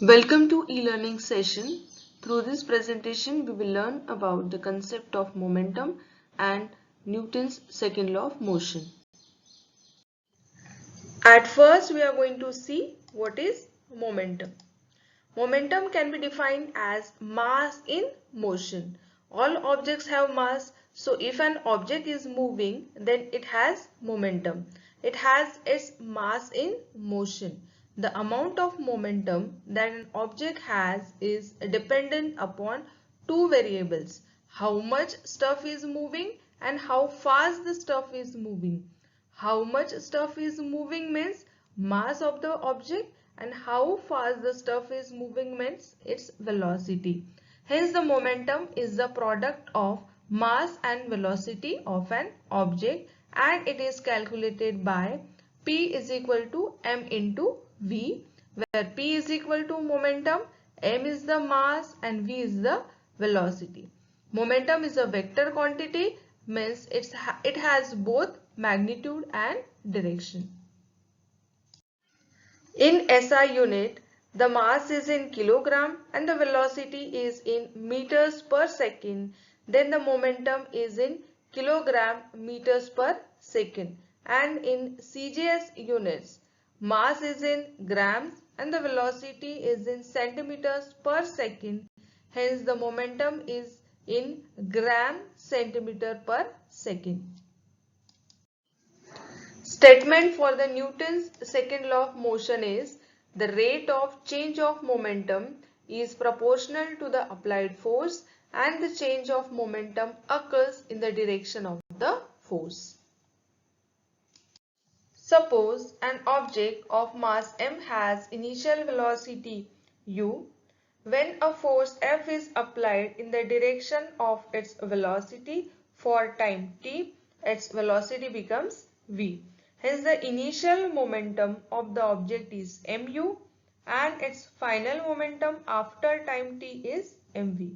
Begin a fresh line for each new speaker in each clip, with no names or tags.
Welcome to e-learning session. Through this presentation, we will learn about the concept of momentum and Newton's second law of motion. At first, we are going to see what is momentum. Momentum can be defined as mass in motion. All objects have mass, so if an object is moving, then it has momentum. It has its mass in motion. The amount of momentum that an object has is dependent upon two variables: how much stuff is moving and how fast the stuff is moving. How much stuff is moving means mass of the object, and how fast the stuff is moving means its velocity. Hence the momentum is the product of mass and velocity of an object, and it is calculated by P is equal to m into V, where P is equal to momentum, m is the mass and V is the velocity. Momentum is a vector quantity, means it has both magnitude and direction. In SI unit, the mass is in kilogram and the velocity is in meters per second. Then the momentum is in kilogram meters per second. And in CGS units, mass is in grams and the velocity is in centimeters per second. Hence the momentum is in gram centimeter per second. Statement for the Newton's second law of motion is the rate of change of momentum is proportional to the applied force, and the change of momentum occurs in the direction of the force. Suppose an object of mass m has initial velocity u. When a force F is applied in the direction of its velocity for time t, its velocity becomes v. Hence the initial momentum of the object is mu and its final momentum after time t is mv.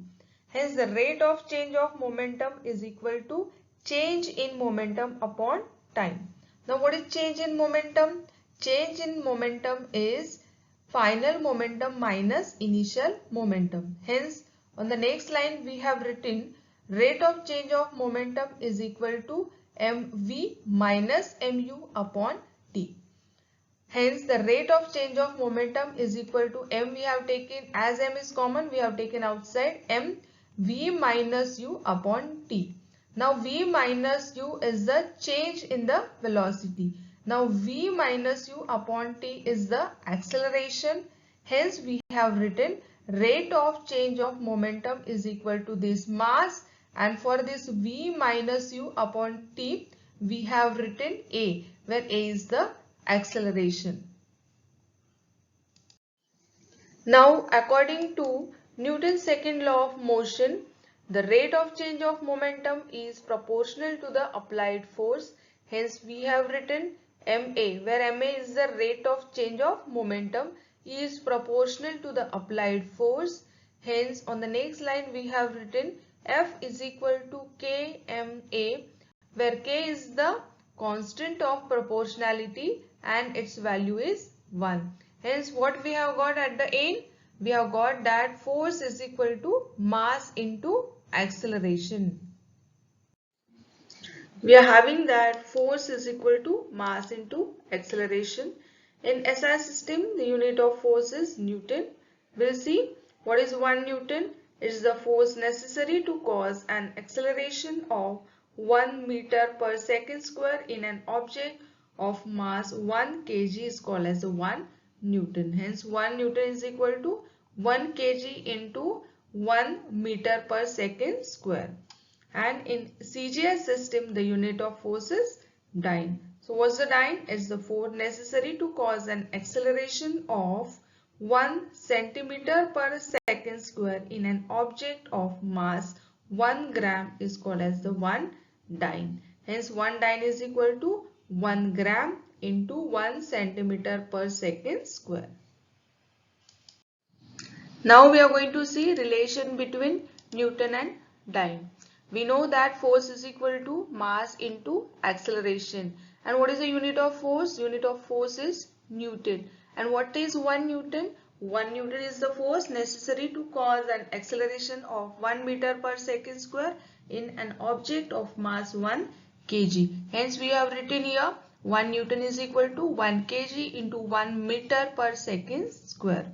Hence the rate of change of momentum is equal to change in momentum upon time. Now what is change in momentum? Change in momentum is final momentum minus initial momentum. Hence, on the next line we have written rate of change of momentum is equal to mv minus mu upon t. Hence, the rate of change of momentum is equal to m we have taken, as m is common, we have taken outside m v minus u upon t. Now v minus u is the change in the velocity. Now v minus u upon t is the acceleration. Hence we have written rate of change of momentum is equal to this mass, and for this v minus u upon t we have written a, where a is the acceleration. Now according to Newton's second law of motion, the rate of change of momentum is proportional to the applied force. Hence we have written ma, where ma is the rate of change of momentum is proportional to the applied force. Hence on the next line we have written F is equal to kma, where k is the constant of proportionality and its value is 1. Hence what we have got at the end? We have got that force is equal to mass into acceleration. We are having that force is equal to mass into acceleration. In SI system, the unit of force is Newton. We'll see what is 1 Newton. It is the force necessary to cause an acceleration of 1 meter per second square in an object of mass 1 kg is called as 1 Newton. Hence 1 Newton is equal to 1 kg into 1 meter per second square. And in CGS system, the unit of force is dyne. So what's the dyne? It's the force necessary to cause an acceleration of 1 centimeter per second square in an object of mass 1 gram is called as the 1 dyne. Hence 1 dyne is equal to 1 gram into 1 centimeter per second square. Now we are going to see relation between Newton and dyne. We know that force is equal to mass into acceleration. And what is the unit of force? Unit of force is Newton. And what is 1 Newton? 1 Newton is the force necessary to cause an acceleration of 1 meter per second square in an object of mass 1 kg. Hence we have written here 1 Newton is equal to 1 kg into 1 meter per second square.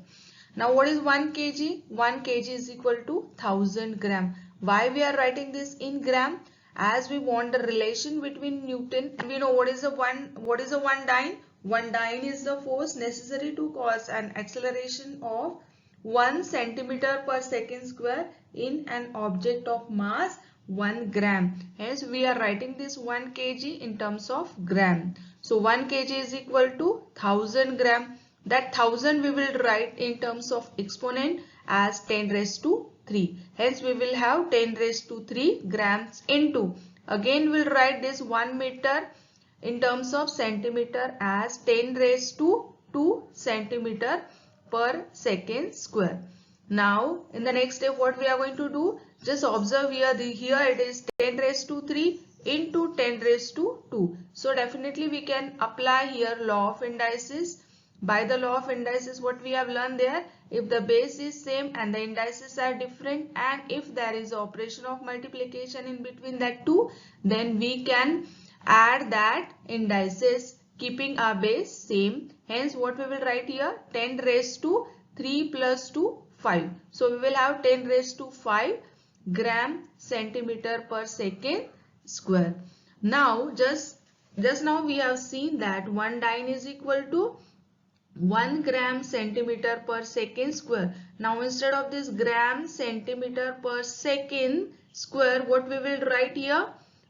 Now what is 1 kg? 1 kg is equal to 1000 gram. Why we are writing this in gram? As we want the relation between Newton, and we know what is a one dyne? One dyne is the force necessary to cause an acceleration of 1 centimeter per second square in an object of mass 1 gram. Hence we are writing this 1 kg in terms of gram. So 1 kg is equal to 1000 gram. That 1000 we will write in terms of exponent as 10 raised to 3. Hence we will have 10 raised to 3 grams into. Again we will write this 1 meter in terms of centimeter as 10 raised to 2 centimeter per second square. Now in the next step what we are going to do, just observe here, here it is 10 raised to 3 into 10 raised to 2. So definitely we can apply here law of indices. By the law of indices, what we have learned there, if the base is same and the indices are different, and if there is operation of multiplication in between that two, then we can add that indices keeping our base same. Hence what we will write here, 10 raised to 3 plus 2, 5. So we will have 10 raised to 5 gram centimeter per second square. Now just now we have seen that 1 dyne is equal to 1 gram centimeter per second square. Now instead of this gram centimeter per second square, what we will write here?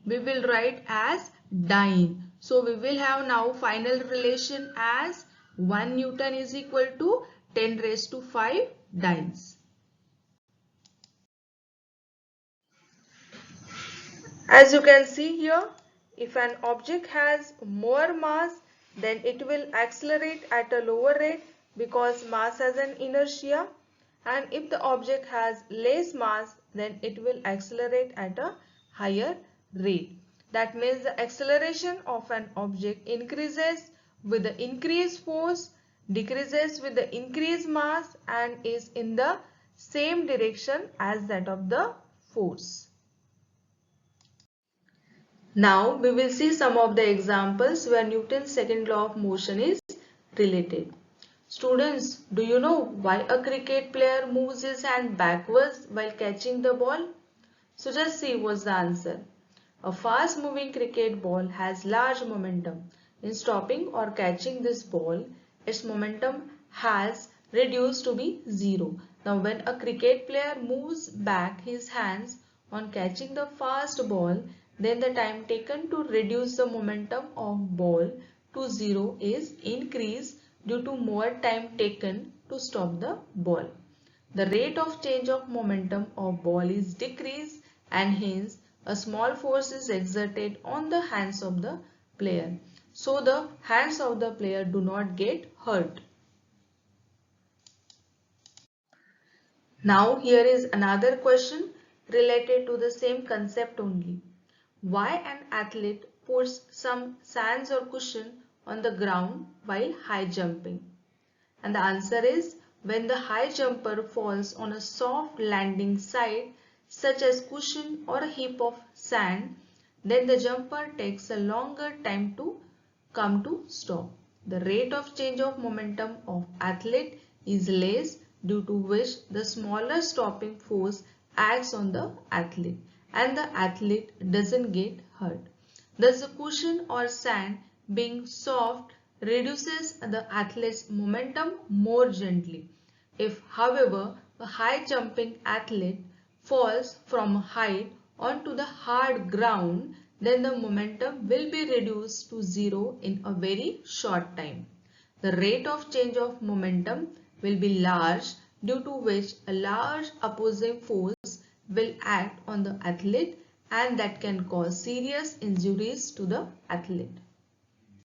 We will write as dyne. So we will have now final relation as 1 Newton is equal to 10 raised to 5 dynes. As you can see here, if an object has more mass, then it will accelerate at a lower rate because mass has an inertia, and if the object has less mass, then it will accelerate at a higher rate. That means the acceleration of an object increases with the increased force, decreases with the increased mass, and is in the same direction as that of the force. Now we will see some of the examples where Newton's second law of motion is related. Students, do you know why a cricket player moves his hand backwards while catching the ball? So just see what's the answer. A fast moving cricket ball has large momentum. In stopping or catching this ball, its momentum has reduced to be 0. Now when a cricket player moves back his hands on catching the fast ball, then the time taken to reduce the momentum of ball to 0 is increased due to more time taken to stop the ball. The rate of change of momentum of ball is decreased, and hence a small force is exerted on the hands of the player. So the hands of the player do not get hurt. Now here is another question related to the same concept only. Why an athlete puts some sands or cushion on the ground while high jumping? And the answer is, when the high jumper falls on a soft landing site such as cushion or a heap of sand, then the jumper takes a longer time to come to stop. The rate of change of momentum of athlete is less, due to which the smaller stopping force acts on the athlete, and the athlete doesn't get hurt. Thus the cushion or sand being soft reduces the athlete's momentum more gently. If, however, a high jumping athlete falls from a height onto the hard ground, then the momentum will be reduced to 0 in a very short time. The rate of change of momentum will be large, due to which a large opposing force will act on the athlete, and that can cause serious injuries to the athlete.